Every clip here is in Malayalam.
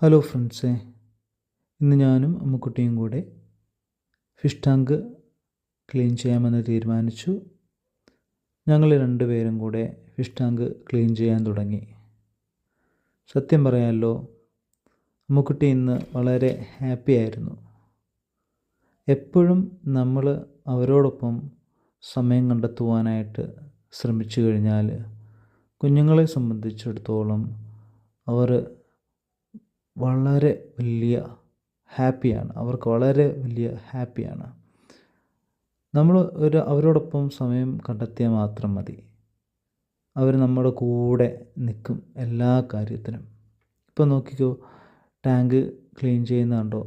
ഹലോ ഫ്രണ്ട്സേ, ഇന്ന് ഞാനും അമ്മുക്കുട്ടിയും കൂടെ ഫിഷ് ടാങ്ക് ക്ലീൻ ചെയ്യാമെന്ന് തീരുമാനിച്ചു. ഞങ്ങൾ രണ്ടുപേരും കൂടെ ഫിഷ് ടാങ്ക് ക്ലീൻ ചെയ്യാൻ തുടങ്ങി. സത്യം പറയാമല്ലോ, അമ്മുക്കുട്ടി ഇന്ന് വളരെ ഹാപ്പി ആയിരുന്നു. എപ്പോഴും നമ്മൾ അവരോടൊപ്പം സമയം കണ്ടെത്തുവാനായിട്ട് ശ്രമിച്ചു കഴിഞ്ഞാൽ കുഞ്ഞുങ്ങളെ സംബന്ധിച്ചിടത്തോളം അവർ വളരെ വലിയ ഹാപ്പിയാണ്. അവർക്ക് വളരെ വലിയ ഹാപ്പിയാണ്. നമ്മൾ അവരോടൊപ്പം സമയം കണ്ടെത്തിയാൽ മാത്രം മതി. അവർ നമ്മുടെ കൂടെ നിൽക്കും എല്ലാ കാര്യത്തിനും. ഇപ്പോൾ നോക്കിക്കോ, ടാങ്ക് ക്ലീൻ ചെയ്യുന്നത് കണ്ടോ?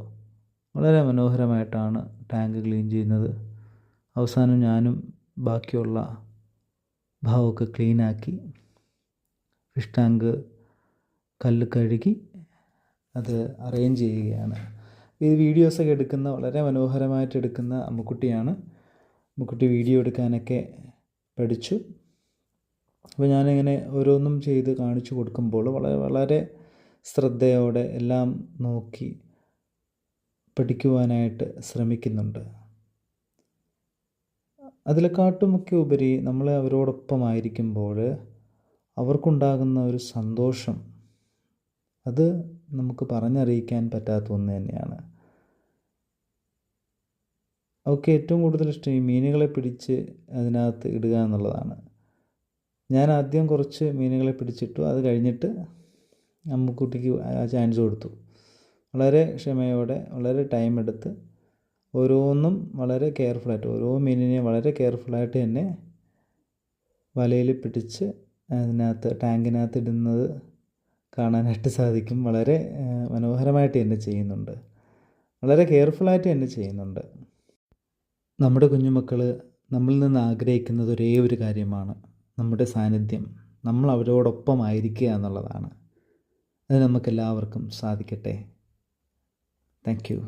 വളരെ മനോഹരമായിട്ടാണ് ടാങ്ക് ക്ലീൻ ചെയ്യുന്നത്. അവസാനം ഞാനും ബാക്കിയുള്ള ഭാഗമൊക്കെ ക്ലീനാക്കി ഫിഷ് ടാങ്ക് കല്ല് കഴുകി അത് അറേഞ്ച് ചെയ്യുകയാണ്. ഈ വീഡിയോസൊക്കെ എടുക്കുന്ന വളരെ മനോഹരമായിട്ട് എടുക്കുന്ന അമ്മുക്കുട്ടിയാണ്. അമ്മുക്കുട്ടി വീഡിയോ എടുക്കാനൊക്കെ പഠിച്ചു. അപ്പോൾ ഞാനിങ്ങനെ ഓരോന്നും ചെയ്ത് കാണിച്ചു കൊടുക്കുമ്പോൾ വളരെ ശ്രദ്ധയോടെ എല്ലാം നോക്കി പഠിക്കുവാനായിട്ട് ശ്രമിക്കുന്നുണ്ട്. അതിലെക്കാട്ടുമൊക്കെ ഉപരി നമ്മൾ അവരോടൊപ്പമായിരിക്കുമ്പോൾ അവർക്കുണ്ടാകുന്ന ഒരു സന്തോഷം, അത് നമുക്ക് പറഞ്ഞറിയിക്കാൻ പറ്റാത്ത ഒന്ന് തന്നെയാണ്. അവർക്ക് ഏറ്റവും കൂടുതൽ ഇഷ്ടം ഈ മീനുകളെ പിടിച്ച് അതിനകത്ത് ഇടുക എന്നുള്ളതാണ്. ഞാൻ ആദ്യം കുറച്ച് മീനുകളെ പിടിച്ചിട്ടു. അത് കഴിഞ്ഞിട്ട് അമ്മുക്കുട്ടിക്ക് ആ ചാൻസ് കൊടുത്തു. വളരെ ക്ഷമയോടെ വളരെ ടൈം എടുത്ത് ഓരോന്നും വളരെ കെയർഫുള്ളായിട്ട്, ഓരോ മീനിനെയും വളരെ കെയർഫുള്ളായിട്ട് തന്നെ വലയിൽ പിടിച്ച് അതിനകത്ത് ടാങ്കിനകത്ത് ഇടുന്നത് കാണാനായിട്ട് സാധിക്കും. വളരെ മനോഹരമായിട്ട് തന്നെ ചെയ്യുന്നുണ്ട്. വളരെ കെയർഫുള്ളായിട്ട് തന്നെ ചെയ്യുന്നുണ്ട്. നമ്മുടെ കുഞ്ഞുമക്കൾ നമ്മളിൽ നിന്ന് ആഗ്രഹിക്കുന്നത് ഒരേ ഒരു കാര്യമാണ്, നമ്മുടെ സാന്നിധ്യം. നമ്മൾ അവരോടൊപ്പം ആയിരിക്കുക എന്നുള്ളതാണ്. അത് നമുക്കെല്ലാവർക്കും സാധിക്കട്ടെ. Thank you.